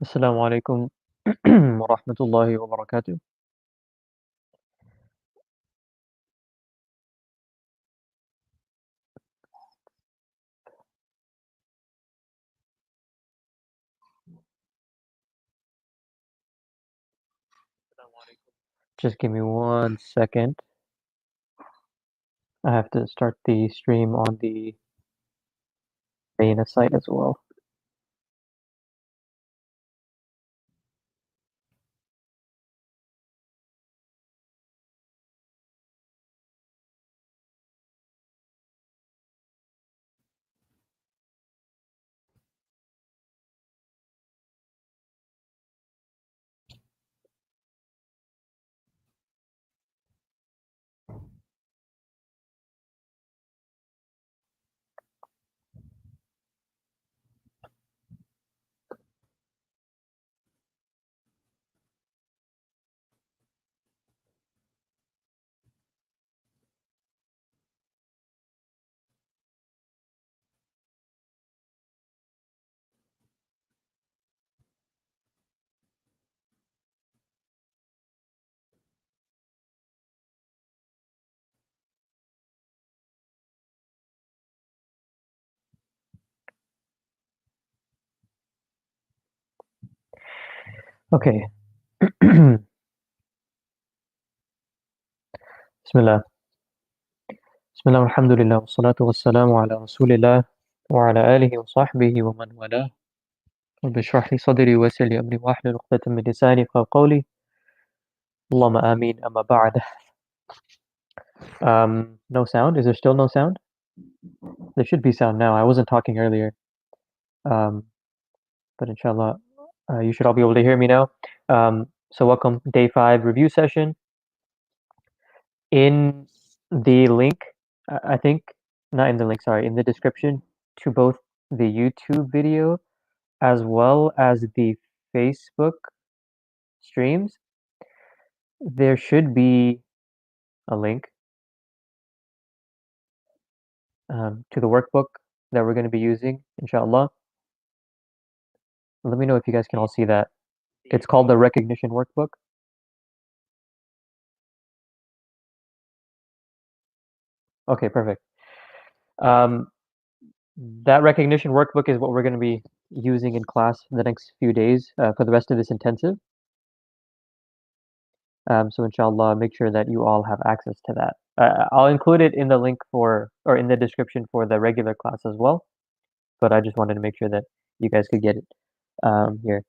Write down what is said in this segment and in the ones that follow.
السلام عليكم ورحمة الله وبركاته. Just give me 1 second. I have to start the stream on the main site as well. Okay. Bismillah. Bismillah walhamdulillah wassalatu wassalamu ala rasulillah wa ala alihi wa sahbihi wa man walah. رب اشرح لي صدري ويسر لي أمري واحلل عقدة من لساني يفقهوا قولي. اللهم آمين. أما بعد. No sound? Is there still no sound? There should be sound now. I wasn't talking earlier. Um, but inshallah, you should all be able to hear me now. So welcome, day 5 review session. In the link, I think, not in the link, sorry, in the description to both the YouTube video as well as the Facebook streams, there should be a link to the workbook that we're going to be using, inshallah. Let me know if you guys can all see that. It's called the recognition workbook. Okay, perfect. That recognition workbook is what we're going to be using in class the next few days for the rest of this intensive. So inshallah, make sure that you all have access to that. I'll include it in the link or in the description for the regular class as well. But I just wanted to make sure that you guys could get it here.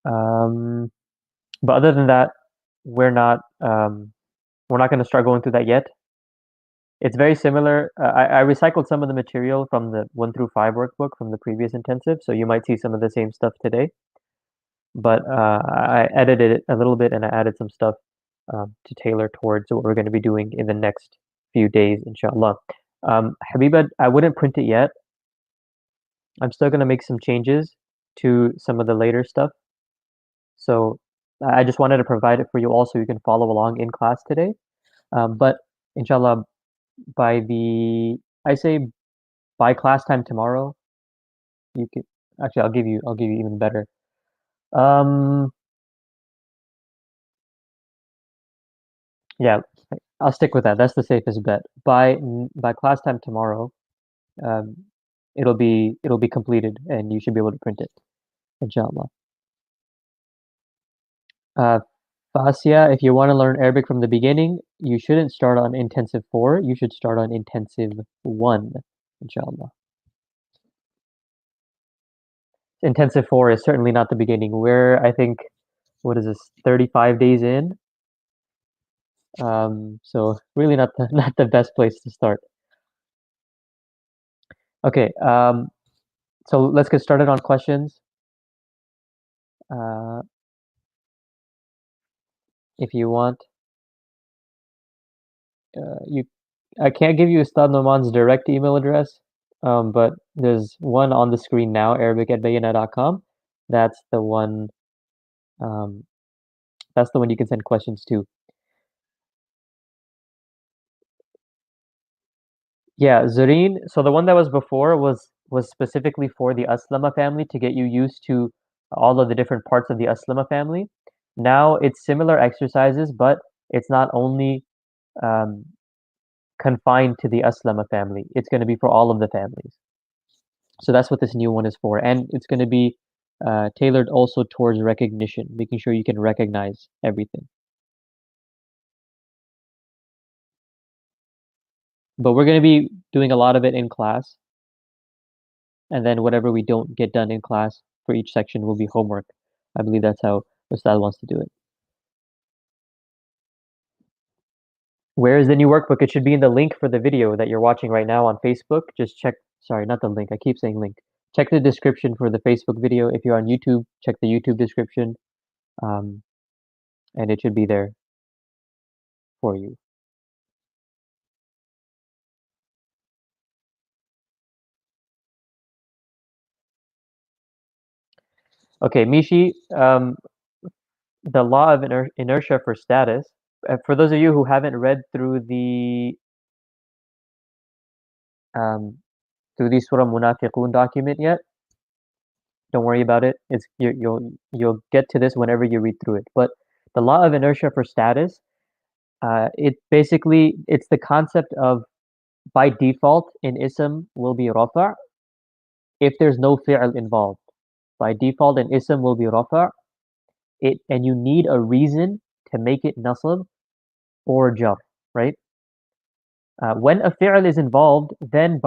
But other than that, we're not going to start going through that yet. It's very similar. I recycled some of the material from the 1 through 5 workbook from the previous intensive, so you might see some of the same stuff today. But I edited it a little bit and I added some stuff to tailor towards what we're going to be doing in the next few days, inshallah. Habiba, I wouldn't print it yet. I'm still going to make some changes to some of the later stuff. So I just wanted to provide it for you all so you can follow along in class today. But inshallah, I say by class time tomorrow, you could actually I'll give you even better. Yeah, I'll stick with that. That's the safest bet. By class time tomorrow, um, it'll be completed and you should be able to print it, inshallah. Fasya, if you want to learn Arabic from the beginning, you shouldn't start on intensive 4. You should start on intensive 1, inshallah. Intensive 4 is certainly not the beginning. We're, I think, what is this, 35 days in? So really not not the best place to start. Okay, so let's get started on questions. Uh, if you want, you I can't give you Ustad Noman's direct email address, but there's one on the screen now, arabic@bayana.com. That's the one. Um, that's the one you can send questions to. Yeah, Zareen. So the one that was before was was specifically for the Aslama family to get you used to all of the different parts of the Aslama family. Now it's similar exercises, but it's not only um, confined to the Aslama family. It's going to be for all of the families. So that's what this new one is for. And it's going to be tailored also towards recognition, making sure you can recognize everything. But we're going to be doing a lot of it in class. And then whatever we don't get done in class for each section will be homework. I believe that's how Ustad wants to do it. Where is the new workbook? It should be in the link for the video that you're watching right now on Facebook. Just check, sorry, not the link. I keep saying link. Check the description for the Facebook video. If you're on YouTube, check the YouTube description. Um, and it should be there for you. Okay, Mishi, the law of inertia for status. For those of you who haven't read um, through the Surah Munafiqun document yet, don't worry about it. You'll get to this whenever you read through it. But the law of inertia for status, it's the concept of by default an ism will be rafa' if there's no fi'l involved. By default an ism will be rafa' and you need a reason to make it nasab or jar, right? When a fi'l is involved, then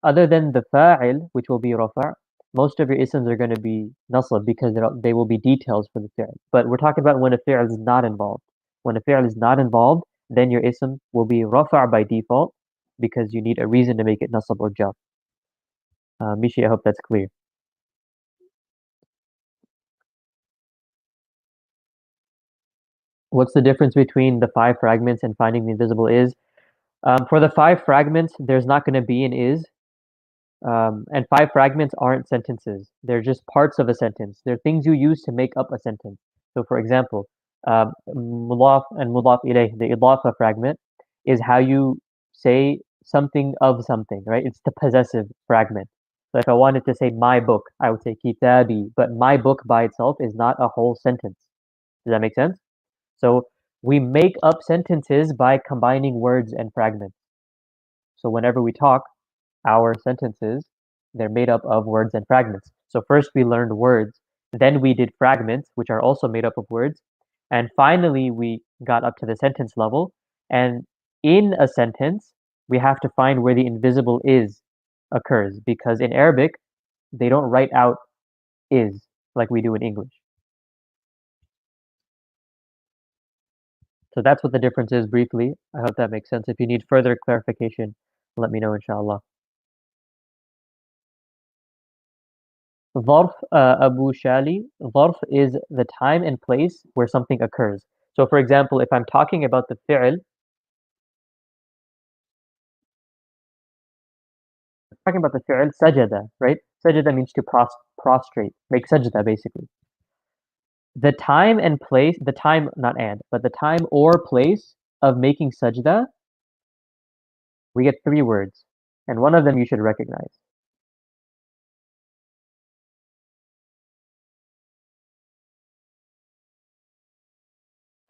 other than the fa'il, which will be rafa', most of your isms are going to be nasab because they will be details for the fi'l. But we're talking about when a fi'l is not involved. When a fi'l is not involved, then your ism will be rafa' by default because you need a reason to make it nasab or jar. Mishi, I hope that's clear. What's the difference between the 5 fragments and finding the invisible is? For the 5 fragments, there's not going to be an is. And 5 fragments aren't sentences. They're just parts of a sentence. They're things you use to make up a sentence. So, for example, mudaf and mudaf ilayh, the idafa fragment, is how you say something of something, right? It's the possessive fragment. So if I wanted to say my book, I would say kitabi, but my book by itself is not a whole sentence. Does that make sense? So we make up sentences by combining words and fragments. So whenever we talk, our sentences, they're made up of words and fragments. So first we learned words, then we did fragments, which are also made up of words, and finally we got up to the sentence level. And in a sentence, we have to find where the invisible is occurs because in Arabic, they don't write out is like we do in English. So that's what the difference is briefly. I hope that makes sense. If you need further clarification, let me know, inshallah. Dharf, Abu Shali, Dharf is the time and place where something occurs. So, for example, if I'm talking about the fi'l, talking about the fi'l, sajada, right? Sajada means to prostrate, make sajda basically. The time and place, the time, not and, but the time or place of making sajda, we get 3 words. And one of them you should recognize.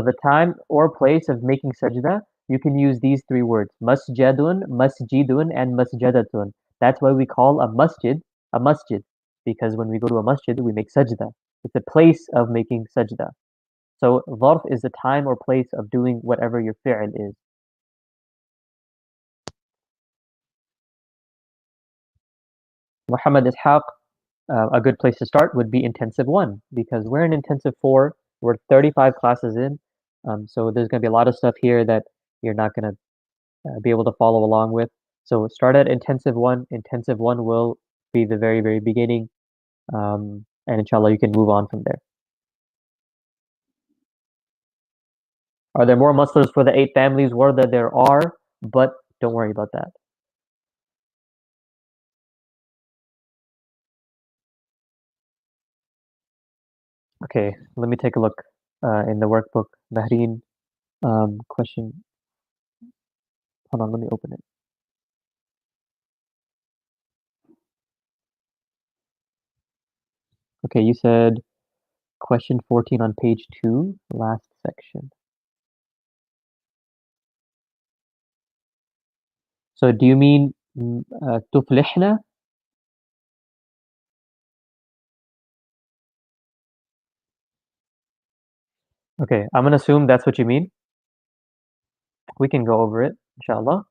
So the time or place of making sajda, you can use these 3 words: masjadun, masjidun, and masjadatun. That's why we call a masjid, because when we go to a masjid, we make sajda. It's a place of making sajda. So dharf is the time or place of doing whatever your fi'l is. Muhammad Ishaq, a good place to start would be intensive 1, because we're in intensive 4. We're 35 classes in. So there's going to be a lot of stuff here that you're not going to be able to follow along with. So start at intensive 1. Intensive 1 will be the very, very beginning. And inshallah, you can move on from there. Are there more muslims for the 8 families? Word that there are, but don't worry about that. Okay, let me take a look in the workbook. Bahrain question. Hold on, let me open it. Okay, you said question 14 on page 2, last section. So do you mean تفلحنا? Okay, I'm gonna assume that's what you mean. We can go over it, inshallah.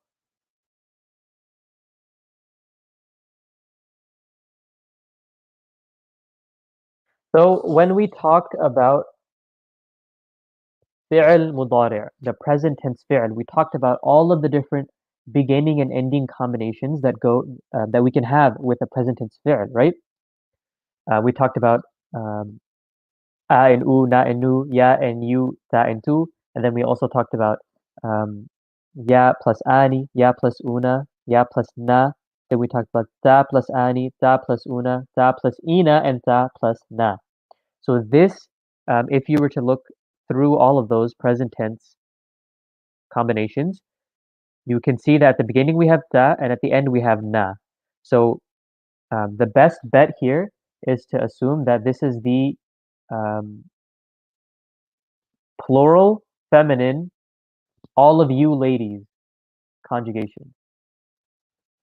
So when we talked about fi'l mudari', the present tense fi'l, we talked about all of the different beginning and ending combinations that we can have with a present tense fi'l, right? We talked about um, a and u, na and nu, ya and you, ta and tu, and then we also talked about um, ya plus ani, ya plus una, ya plus na. Then we talked about ta plus ani, ta plus una, ta plus ina, and ta plus na. So this, if you were to look through all of those present tense combinations, you can see that at the beginning we have ta and at the end we have na. So the best bet here is to assume that this is the um, plural feminine, all of you ladies conjugation.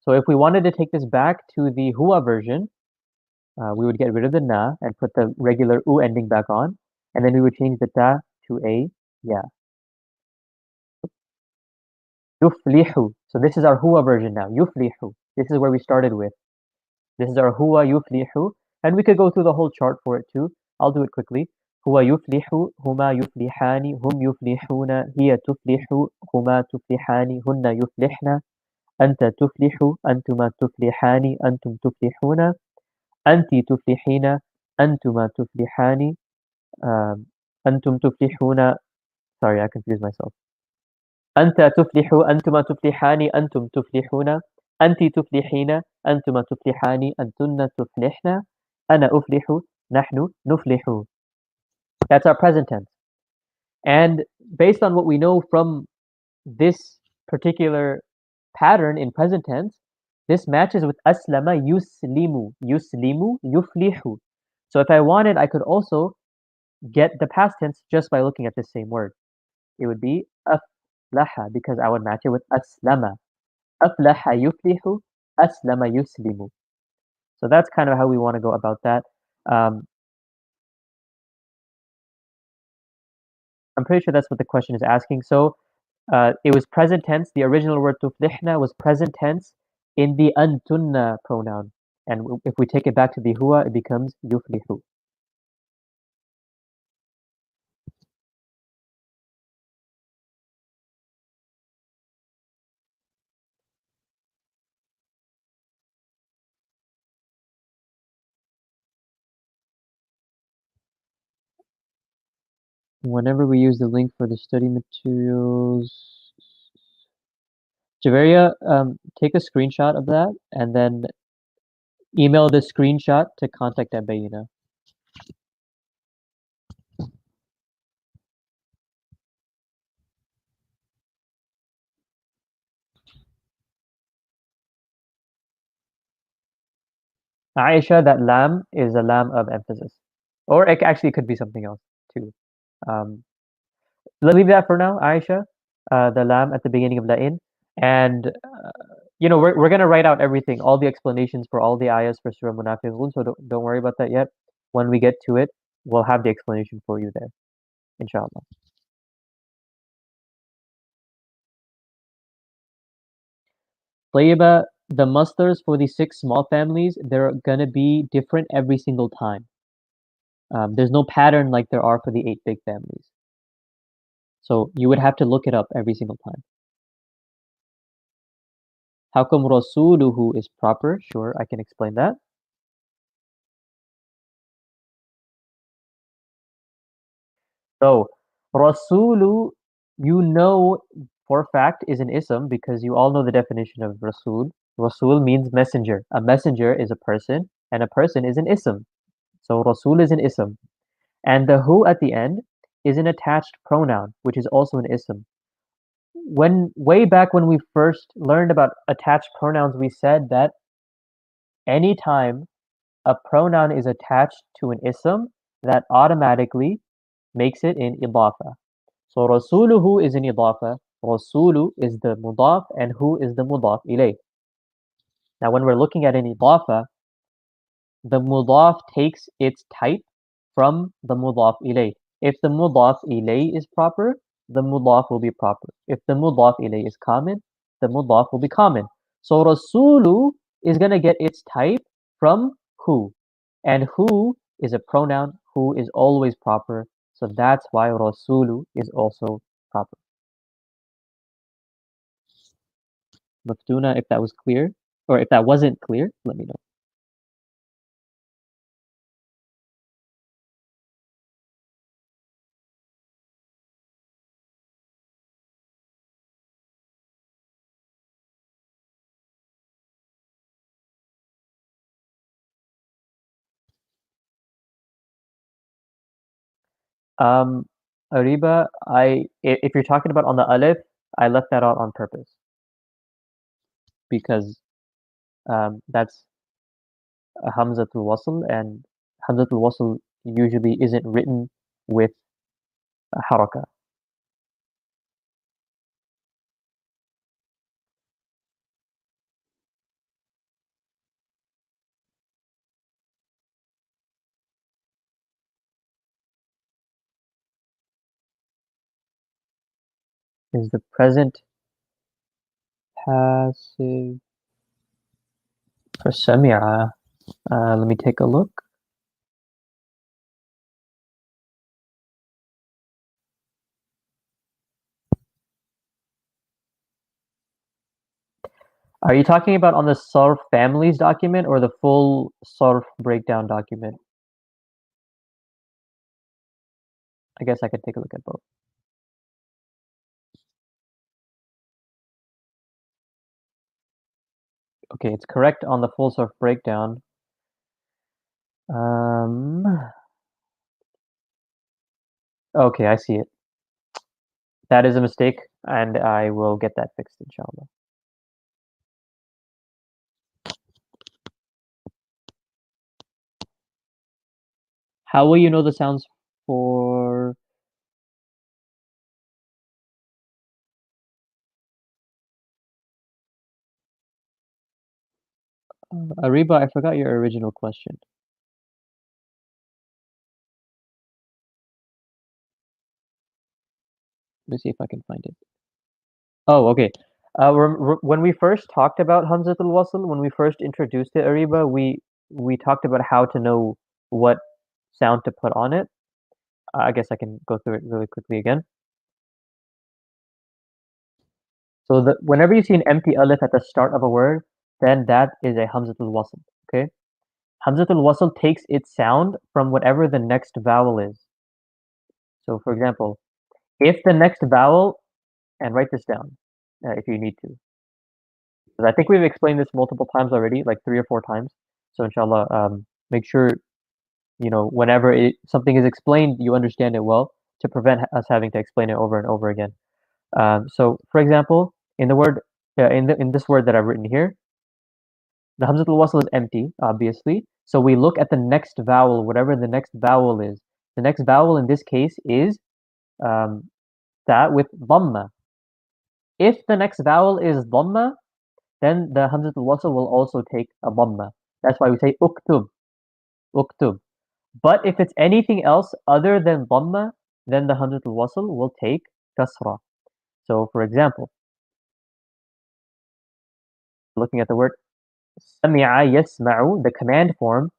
So if we wanted to take this back to the hua version, we would get rid of the na and put the regular u ending back on, and then we would change the ta to a ya. Yuflihu. So this is our huwa version now. Yuflihu. This is where we started with. This is our huwa yuflihu. And we could go through the whole chart for it too. I'll do it quickly. Huwa yuflihu, huma yuflihani, hum yuflihuna, hiya tuflihu, huma tuflihani, hunna yuflihna, anta tuflihu, antuma tuflihani, antum tuflihuna, anti tuflihina, antuma tuflihani, um, antum tuflihuna. Sorry, I confused myself. أنت تفلح أنتما تفلحان أنتم تفلحون أنت تفلحين أنتما تفلحان أنتن تفلحن أنا أفلح نحن نفلح. That's our present tense. And based on what we know from this particular pattern in present tense, this matches with أسلم يسلم يسلم يفلح. So if I wanted, I could also get the past tense just by looking at this same word. It would be أفلح because I would match it with أسلم. أفلح يفلح أسلم يسلم. So that's kind of how we want to go about that. Um, I'm pretty sure that's what the question is asking. So it was present tense. The original word tuflihna was present tense in the antunna pronoun. And if we take it back to the huwa, it becomes yuflihu. Whenever we use the link for the study materials, Javeria, take a screenshot of that and then email the screenshot to contact at Bayina. Aisha, that lam is a lam of emphasis. Or it actually could be something else too. Um, let's leave that for now, Aisha, the lam at the beginning of the in. And, we're going to write out everything, all the explanations for all the ayahs for Surah Munafiqun, so don't worry about that yet. When we get to it, we'll have the explanation for you there, inshallah. Tayyiba, the musters for the 6 small families, they're going to be different every single time. There's no pattern like there are for the 8 big families. So you would have to look it up every single time. How come rasuluhu is proper? Sure, I can explain that. So rasulu, for a fact is an ism because you all know the definition of rasul. Rasul means messenger. A messenger is a person and a person is an ism. So rasul is an ism. And the hu at the end is an attached pronoun, which is also an ism. Way back when we first learned about attached pronouns, we said that anytime a pronoun is attached to an ism that automatically makes it in idafa. So rasuluhu is in idafa, rasulu is the mudaf, and hu is the mudaf ilayh. Now when we're looking at an idafa, the mudaf takes its type from the mudaf ilayh. If the mudaf ilayh is proper, the mudaf will be proper. If the mudaf ilayh is common, the mudaf will be common. So rasulu is going to get its type from hu. And hu is a pronoun. Hu is always proper. So that's why rasulu is also proper. Maftuna, if that was clear, or if that wasn't clear, let me know. Um, Ariba, if you're talking about on the alif, I left that out on purpose because that's a Hamzatul Wasl, and Hamzatul Wasl usually isn't written with a haraka. Is the present passive for Sami'a? Let me take a look. Are you talking about on the Sarf families document or the full Sarf breakdown document? I guess I could take a look at both. Okay, it's correct on the full Sarf breakdown. Okay, I see it. That is a mistake, and I will get that fixed, inshallah. How will you know the sounds for Ariba? I forgot your original question. Let me see if I can find it. Oh, okay. When we first talked about Hamzatul Wasl, when we first introduced it, Ariba, we talked about how to know what sound to put on it. I guess I can go through it really quickly again. So whenever you see an empty alif at the start of a word, then that is a Hamzatul Wasl. Okay. Hamzatul Wasl takes its sound from whatever the next vowel is. So, for example, if the next vowel, and write this down if you need to, because I think we've explained this multiple times already, like 3 or 4 times. So, inshallah, make sure whenever something is explained, you understand it well to prevent us having to explain it over and over again. So, for example, in the word in this word that I've written here, the Hamzatul Wasl is empty, obviously. So we look at the next vowel, whatever the next vowel is. The next vowel in this case is that with dhamma. If the next vowel is dhamma, then the Hamzatul Wasl will also take a dhamma. That's why we say uktub, uktub. But if it's anything else other than dhamma, then the Hamzatul Wasl will take kasra. So for example, looking at the word sami'a yasma'u, the command form,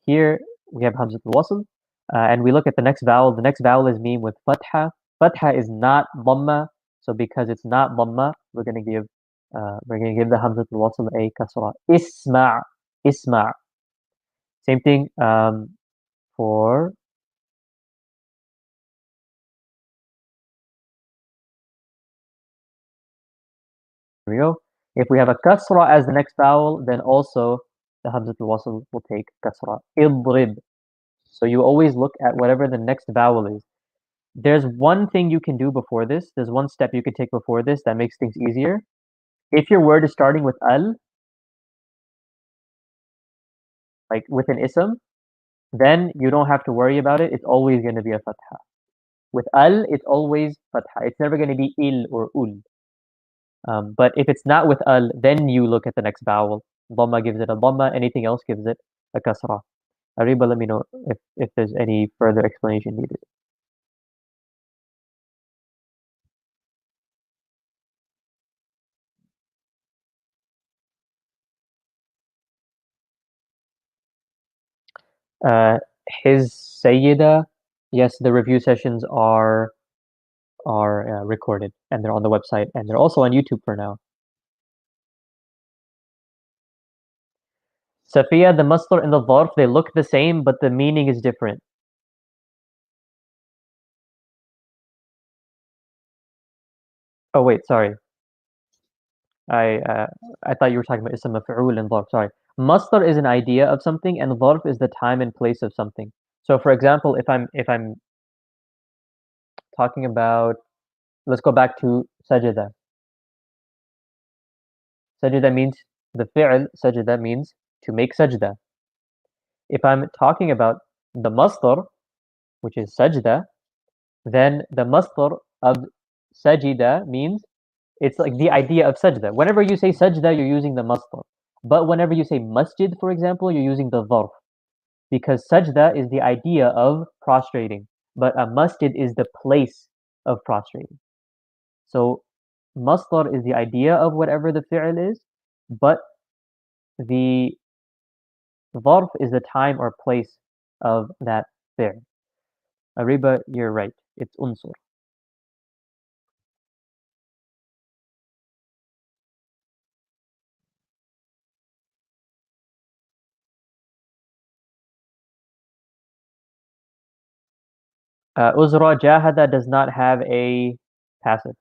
here we have Hamzatul Wasl, and we look at the next vowel. The next vowel is meme with fatha. Fatha is not dhamma, so because it's not dhamma, we're going to give the Hamzatul Wasl a kasra. Isma', isma'. Same thing for. Here we go. If we have a kasra as the next vowel, then also the Hamzatul Wasl will take kasra. Idrib. So you always look at whatever the next vowel is. There's one thing you can do before this. There's one step you can take before this that makes things easier. If your word is starting with al, like with an ism, then you don't have to worry about it. It's always going to be a fatha. With al, it's always fatha. It's never going to be il or ul. But if it's not with al, then you look at the next vowel. Dhamma gives it a dhamma. Anything else gives it a kasra. Ariba, let me know if there's any further explanation needed. Uh, his Sayyida, yes, the review sessions are recorded and they're on the website and they're also on YouTube for now. Safiya, the masdar and the dharf, they look the same, but the meaning is different. Oh wait, sorry. I uh, I thought you were talking about ism maf'ul and dharf. Sorry. Masdar is an idea of something, and dharf is the time and place of something. So, for example, if I'm talking about, let's go back to sajda. Sajda means the fi'l. Sajda means to make sajda. If I'm talking about the masdar, which is sajda, then the masdar of sajida means it's like the idea of sajda. Whenever you say sajda, you're using the masdar. But whenever you say masjid, for example, you're using the dharf. Because sajda is the idea of prostrating, but a masjid is the place of prostrating. So masdar is the idea of whatever the fi'l is, but the dharf is the time or place of that fi'l. Ariba, you're right. It's unsur. Uzra jahada does not have a passive.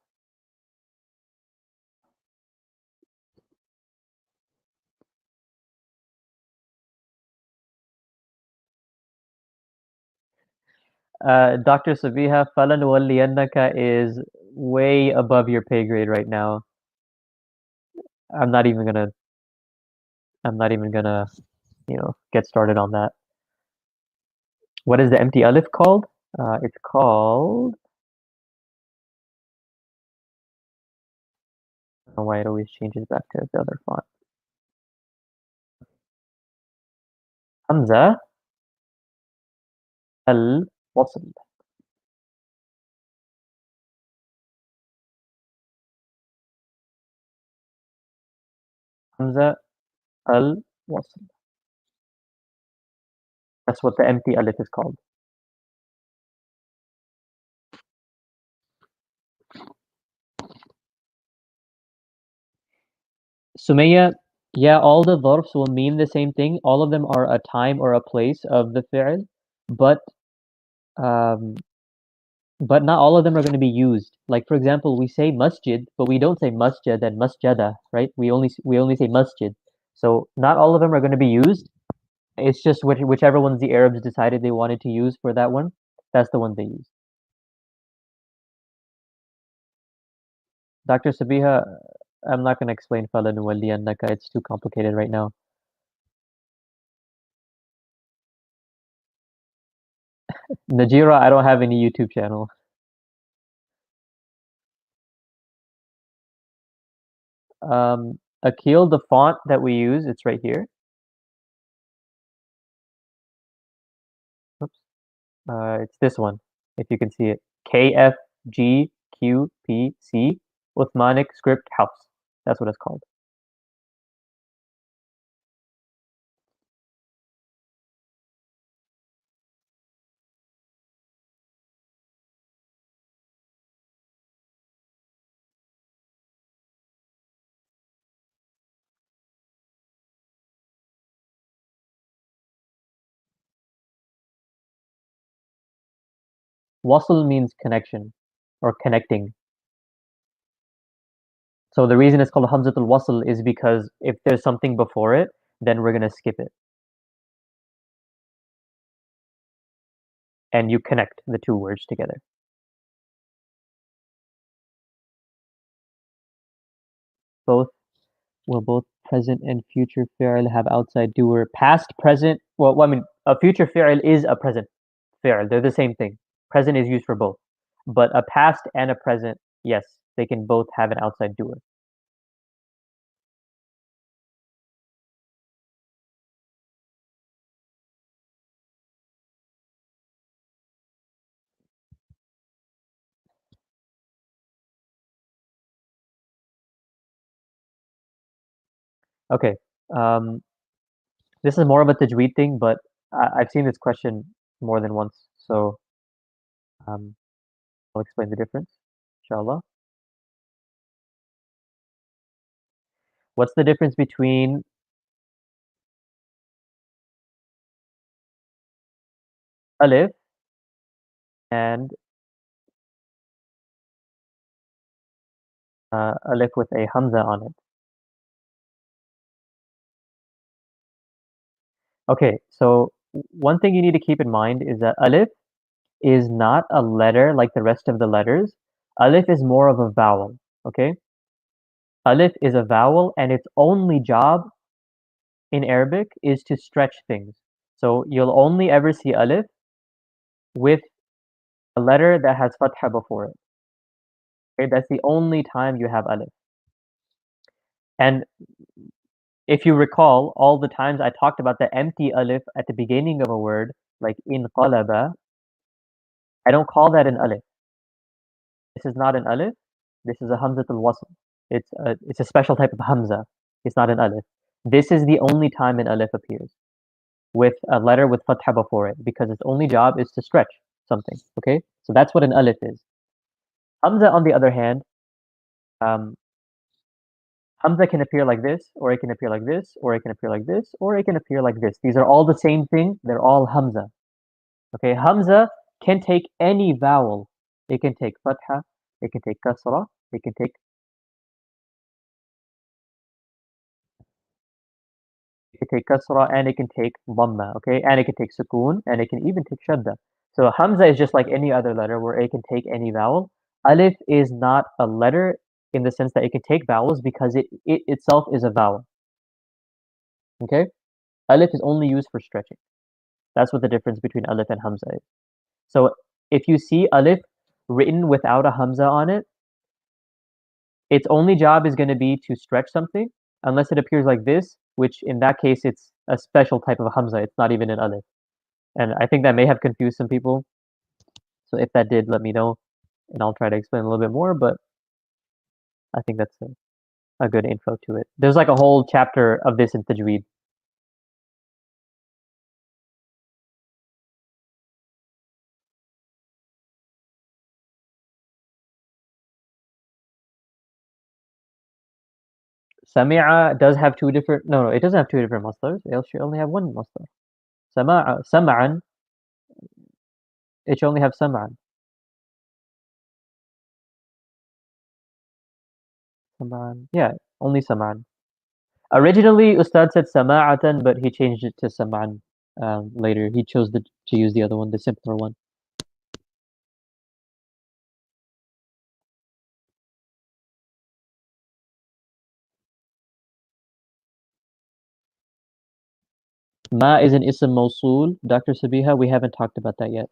Dr. Sabiha, falan waliyannaka is way above your pay grade right now. I'm not even gonna I'm not even gonna, get started on that. What is the empty alif called? It's called, I don't know why it always changes back to the other font. Hamza al-wasl. Hamza al-wasl. That's what the empty alif is called. Sumaya, yeah, all the verbs will mean the same thing. All of them are a time or a place of the fi'l, but um, but not all of them are going to be used. Like for example, we say masjid, but we don't say masjid and masjada, right? We only say masjid. So not all of them are going to be used. It's just whichever ones the Arabs decided they wanted to use for that one. That's the one they use. Dr. Sabiha, I'm not going to explain falan wali and naka. It's too complicated right now. Najira, I don't have any YouTube channel. Akil, the font that we use, it's right here. Oops. It's this one, if you can see it. KFGQPC, Uthmanic Script House. That's what it's called. Wasl means connection or connecting. So the reason it's called Hamzatul Wasl is because if there's something before it, then we're going to skip it. And you connect the two words together. Both Will both present and future fi'l have outside doer? Past, present. Well, I mean, a future fi'l is a present fi'l. They're the same thing. Present is used for both. But a past and a present, yes, they can both have an outside doer. Okay. Um, this is more of a tajweed thing, but I've seen this question more than once, so um, I'll explain the difference, inshallah. What's the difference between alif and alif with a hamza on it? Okay, so one thing you need to keep in mind is that alif is not a letter like the rest of the letters. Alif is more of a vowel, okay? Alif is a vowel and its only job in Arabic is to stretch things. So you'll only ever see alif with a letter that has fatha before it. Okay, that's the only time you have alif. And if you recall, all the times I talked about the empty alif at the beginning of a word, like in qalaba, I don't call that an alif. This is not an alif. This is a hamzatul wasl. It's a special type of hamza. It's not an alif. This is the only time an alif appears with a letter with fatha before it because its only job is to stretch something. Okay, so that's what an alif is. Hamza, on the other hand, um, Hamza can appear like this, or it can appear like this, or it can appear like this, or it can appear like this. These are all the same thing. They're all Hamza. Okay, Hamza can take any vowel. It can take fatha, it can take kasra, it can take kasra, and it can take dhamma. Okay, and it can take sukoon, and it can even take shadda. So Hamza is just like any other letter where it can take any vowel. Alif is not a letter in the sense that it can take vowels because it itself is a vowel. Okay, Alif is only used for stretching. That's what the difference between alif and hamza is. So if you see alif written without a hamza on it, its only job is going to be to stretch something, unless it appears like this, which in that case it's a special type of hamza. It's not even an alif. And I think that may have confused some people. So if that did, let me know, and I'll try to explain a little bit more. But I think that's a good intro to it. There's like a whole chapter of this in Tajweed. Sami'a does have two different. No, no, it doesn't have two different masdars. It should only have one masdar. Sama'a, sam'an, it should only have sam'an. Sam'an. Yeah, only sam'an. Originally, Ustad said sama'atan, but he changed it to sam'an later. He chose to use the other one, the simpler one. Ma is an ism mawsul. Dr. Sabiha, we haven't talked about that yet.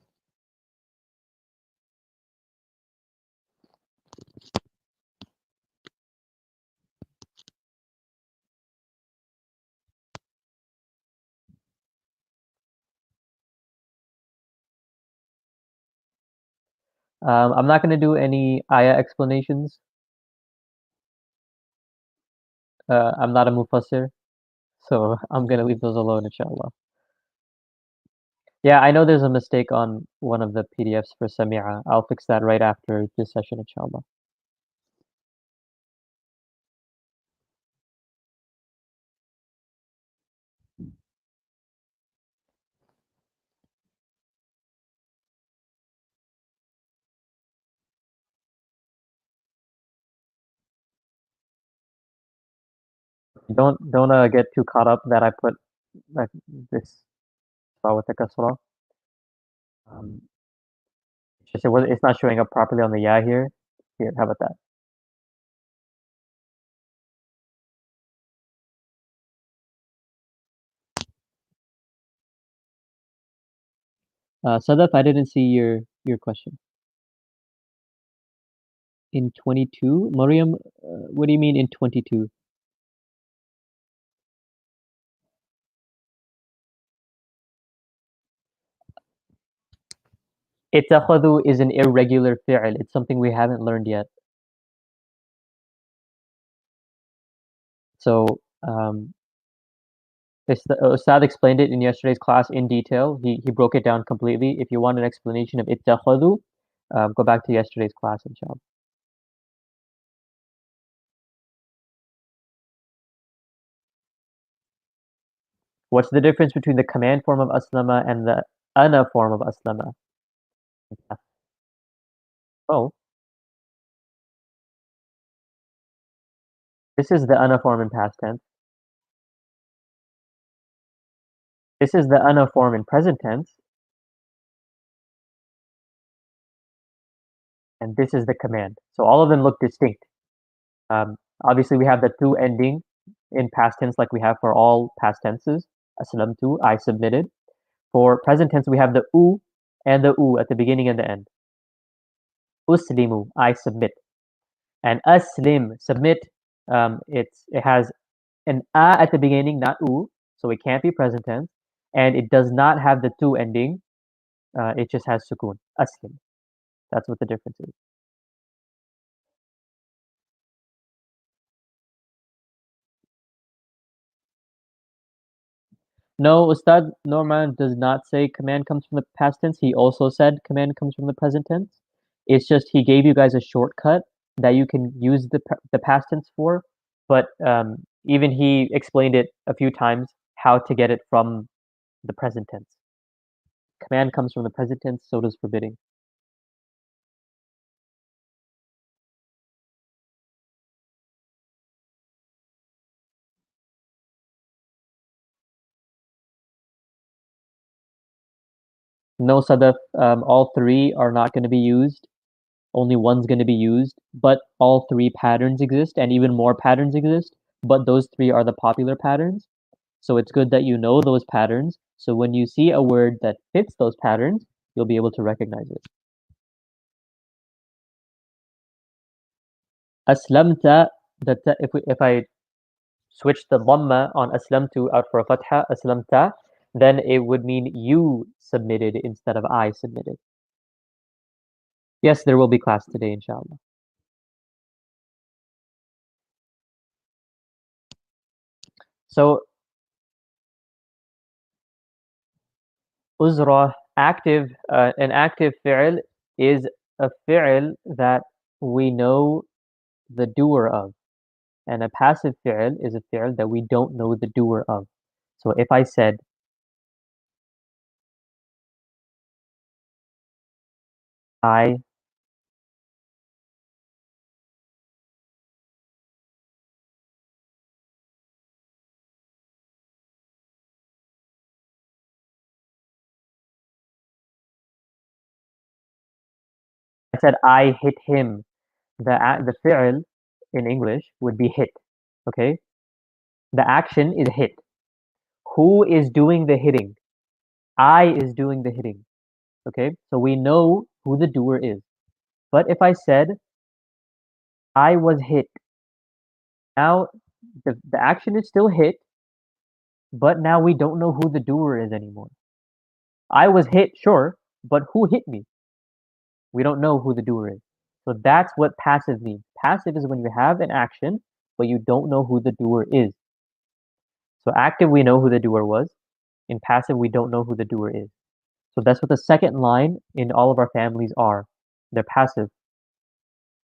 I'm not going to do any ayah explanations. I'm not a mufassir, so I'm going to leave those alone, inshallah. Yeah, I know there's a mistake on one of the PDFs for Sami'a. I'll fix that right after this session, inshallah. Don't get too caught up that I put like this with the kasra. Um, it's not showing up properly on the yeah here. Here, how about that? Sadaf, I didn't see your question. In 22? Mariam, what do you mean in 22? Ittakhadhu is an irregular fi'l. It's something we haven't learned yet. So, Ustad explained it in yesterday's class in detail. He broke it down completely. If you want an explanation of ittakhadhu, go back to yesterday's class, inshallah. What's the difference between the command form of aslama and the ana form of aslama? Oh, this is the ana form in past tense. This is the ana form in present tense, and this is the command. So all of them look distinct. Obviously, we have the two ending in past tense, like we have for all past tenses. Aslamtu, I submitted. For present tense, we have the u and the u at the beginning and the end. Uslimu, I submit. And aslim, submit, it has an a at the beginning, not u, so it can't be present tense, and it does not have the tu ending. It just has sukun. Aslim. That's what the difference is. No, Ustad Norman does not say command comes from the past tense. He also said command comes from the present tense. It's just he gave you guys a shortcut that you can use the past tense for, but even he explained it a few times how to get it from the present tense. Command comes from the present tense, so does forbidding. No, Sadaf, all three are not going to be used. Only one's going to be used, but all three patterns exist and even more patterns exist, but those three are the popular patterns. So it's good that you know those patterns. So when you see a word that fits those patterns, you'll be able to recognize it. Aslamta, if I switch the dhamma on aslamtu out for a fatha, aslamta, then it would mean you submitted instead of I submitted. Yes, there will be class today, inshallah. So uzra, an active fi'l is a fi'l that we know the doer of. And a passive fi'l is a fi'l that we don't know the doer of. So if I said, I said, I hit him, the fi'l in English would be hit. Okay? The action is hit. Who is doing the hitting? I is doing the hitting. Okay? So we know who the doer is. But if I said, I was hit, now the action is still hit, but now we don't know who the doer is anymore. I was hit, sure, but who hit me? We don't know who the doer is. So that's what passive means. Passive is when you have an action, but you don't know who the doer is. So active, we know who the doer was. In passive, we don't know who the doer is. So that's what the second line in all of our families are. They're passive.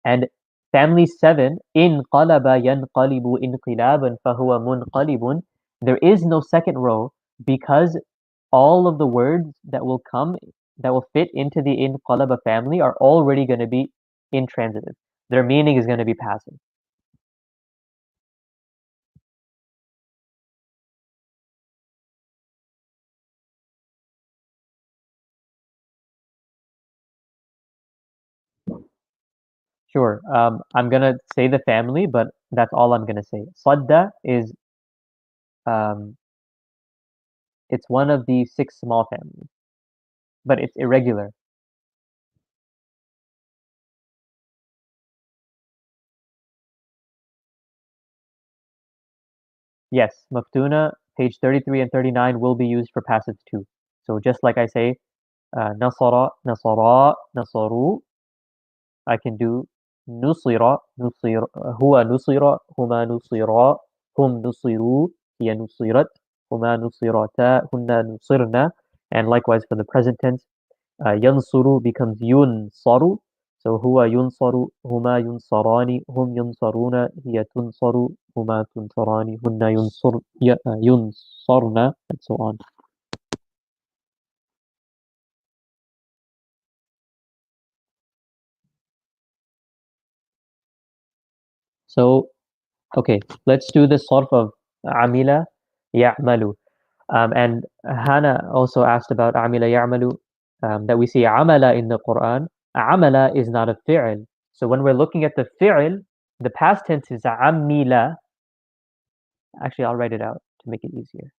And family 7, in qalaba yanqalibu inqilaban fahuwa munqalibun, there is no second row because all of the words that will come that will fit into the inqalaba family are already going to be intransitive. Their meaning is going to be passive. Sure. I'm going to say the family, but that's all I'm going to say. Sadda is um, it's one of the six small families. but it's irregular. Yes, maftuna, page 33 and 39 will be used for passives too. So just like I say, nasara, nasara, nasaru, I can do nusira, nusira, huwa nusira, huma nusira, hum nusiru, hiya nusirat, huma nusirata, hunna nusirna. And likewise for the present tense, yansuru becomes yunsaru. So huwa yunsaru, huma yunsarani, hum yunsaruna, hiya tunsaru, huma tunsarani, hunna yunsarna, and so on. So, okay, let's do the sort of amila ya'malu. And Hannah also asked about amila ya'malu, that we see amala in the Quran. Amala is not a fi'l. So when we're looking at the fi'l, the past tense is amila. Actually, I'll write it out to make it easier.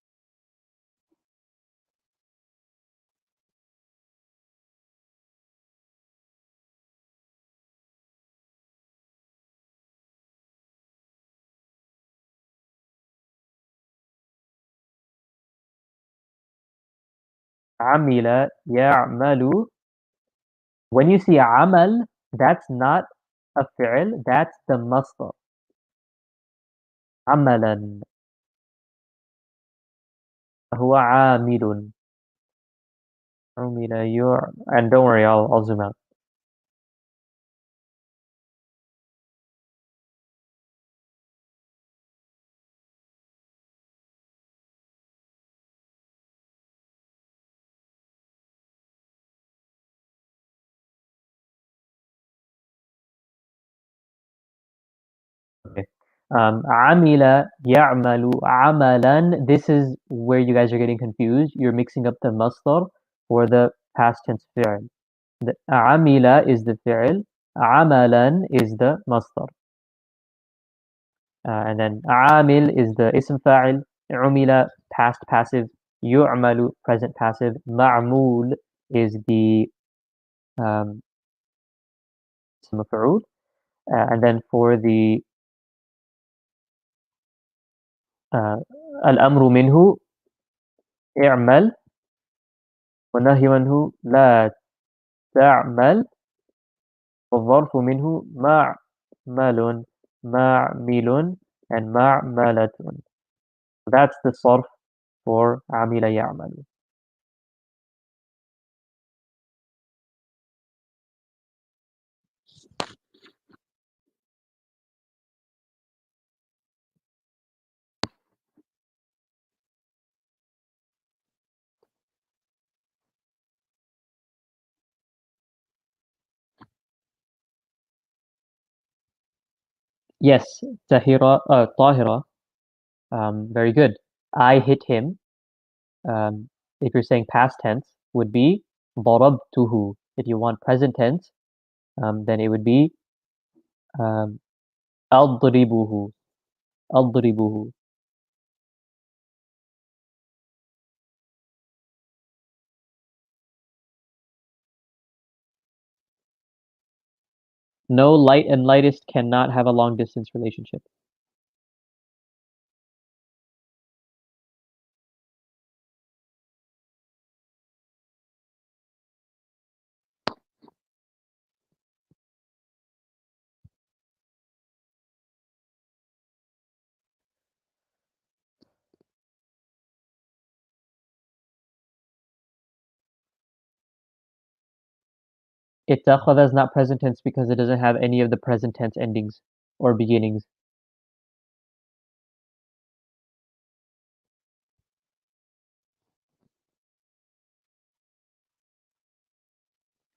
Amila ya'malu. When you see amal, that's not a fi'l, that's the masdar. Amalan. هو عامل. عمل and don't worry, I'll zoom out. Okay. Amila ya'malu amalan. This is where you guys are getting confused. You're mixing up the masdar for the past tense fi'l. The amila is the fi'l, amalan is the masdar. And then amil is the ism fa'il, umila past passive, yu'malu present passive, ma'mul is the um, ism maf'ul. And then for the al-amru minhu i'mal والنهي عنه لا تعمل والظرف منه معمل معمل and معملة. That's the صرف for عمل يعمل. Yes, Tahira, very good. I hit him. If you're saying past tense, would be ضربته. If you want present tense, then it would be um, أضربه. أضربه. No, light and lightest cannot have a long distance relationship. اتخذ is not present tense because it doesn't have any of the present tense endings or beginnings.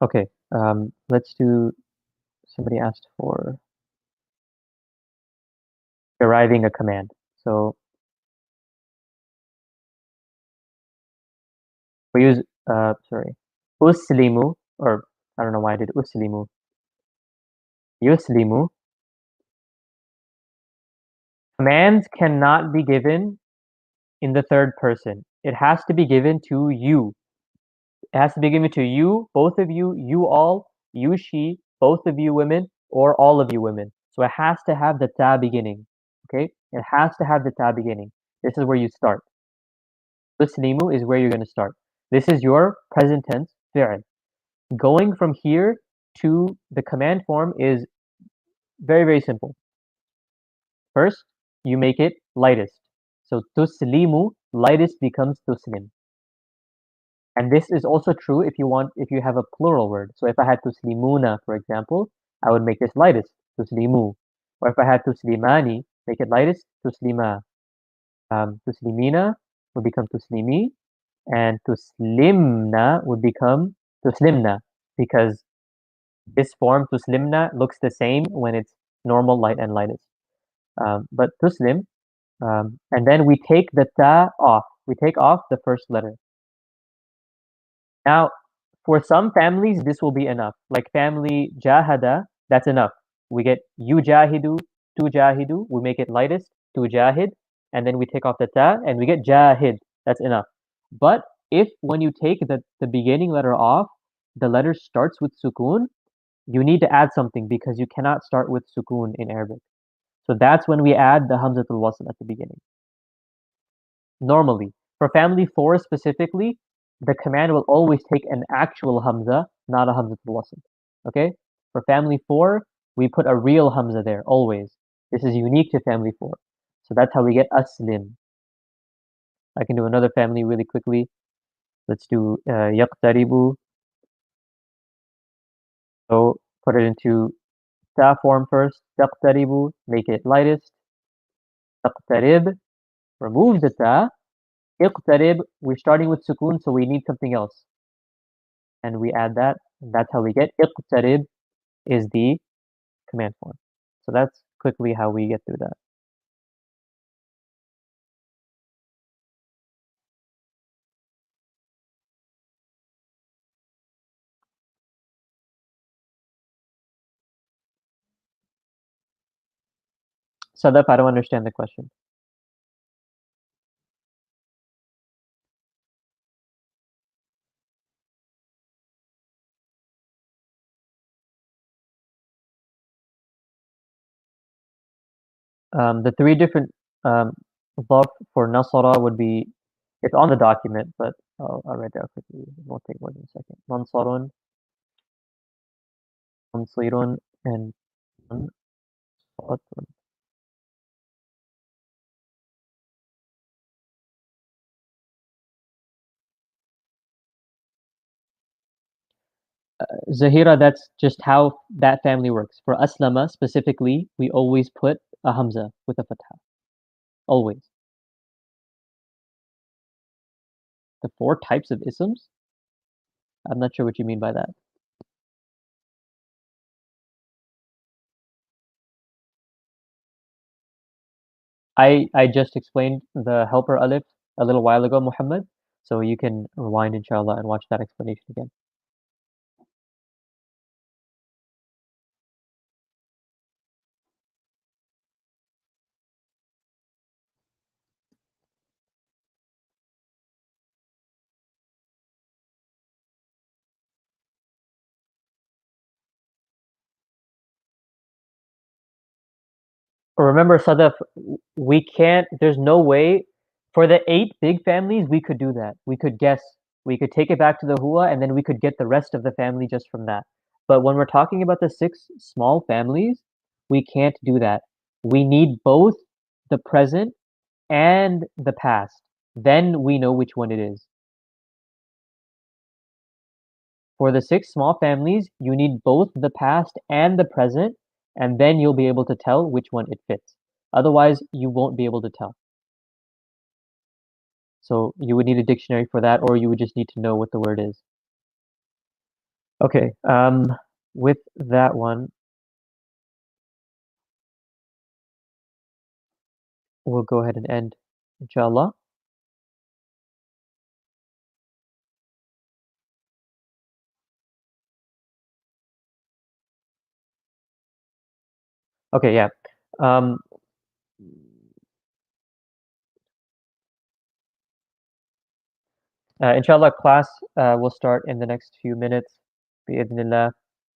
Okay, let's do, somebody asked for deriving a command. So we use, sorry, uslimu, or I don't know why I did uslimu. Yuslimu. Commands cannot be given in the third person. It has to be given to you. It has to be given to you, both of you all, you, she, both of you women, or all of you women. So it has to have the ta beginning. Okay? It has to have the ta beginning. This is where you start. Tuslimu is where you're going to start. This is your present tense fi'l. Going from here to the command form is very, very simple. First, you make it lightest. So tuslimu, lightest becomes tuslim. And this is also true if you have a plural word. So if I had tuslimuna, for example, I would make this lightest, tuslimu. Or if I had tuslimani, make it lightest, tuslima. Tuslimina would become tuslimi, and tuslimna would become tuslimna, because this form tuslimna looks the same when it's normal, light, and lightest. But tuslim, and then we take the ta off. We take off the first letter. Now, for some families, this will be enough. Like family jahada, that's enough. We get yujahidu, tujahidu, we make it lightest, tujahid, and then we take off the ta, and we get jahid. That's enough. But if when you take the beginning letter off, the letter starts with sukun, you need to add something because you cannot start with sukun in Arabic. So that's when we add the hamzatul wasl at the beginning. Normally, for family 4 specifically, the command will always take an actual hamza, not a hamzatul wasl. Okay? For family 4, we put a real hamza there, always. This is unique to family 4. So that's how we get aslim. I can do another family really quickly. Let's do yaqtaribu. So put it into ta form first. Yaqtaribu, make it lightest. Taqtarib, remove the ta. Iqtarib, we're starting with sukoon, so we need something else. And we add that. And that's how we get iqtarib is the command form. So that's quickly how we get through that. Sadaf, I don't understand the question. The three different dhaf for nasara would be, it's on the document, but I'll write down quickly. It won't take more than a second. Mansarun, mansirun, and mansatun. Zahira, that's just how that family works. For aslama specifically, we always put a hamza with a fatha. Always. The four types of isms? I'm not sure what you mean by that. I just explained the helper alif a little while ago, Muhammad. So you can rewind, inshallah, and watch that explanation again. Remember, Sadaf, we can't, there's no way, for the 8 big families, we could do that. We could guess. We could take it back to the hua, and then we could get the rest of the family just from that. But when we're talking about the 6 small families, we can't do that. We need both the present and the past. Then we know which one it is. For the 6 small families, you need both the past and the present, and then you'll be able to tell which one it fits. Otherwise, you won't be able to tell. So you would need a dictionary for that, or you would just need to know what the word is. Okay, with that one, we'll go ahead and end, inshallah. Okay, yeah. Um, Inshallah, class will start in the next few minutes. Bi'idhnillah.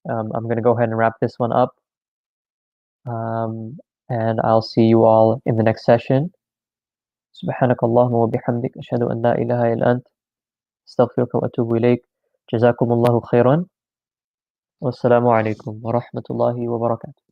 I'm going to go ahead and wrap this one up. And I'll see you all in the next session. سبحانك اللهم وبحمدك أشهد أن لا إله إلا أنت أستغفرك وأتوب إليك جزاكم الله خيرا والسلام عليكم ورحمة الله وبركاته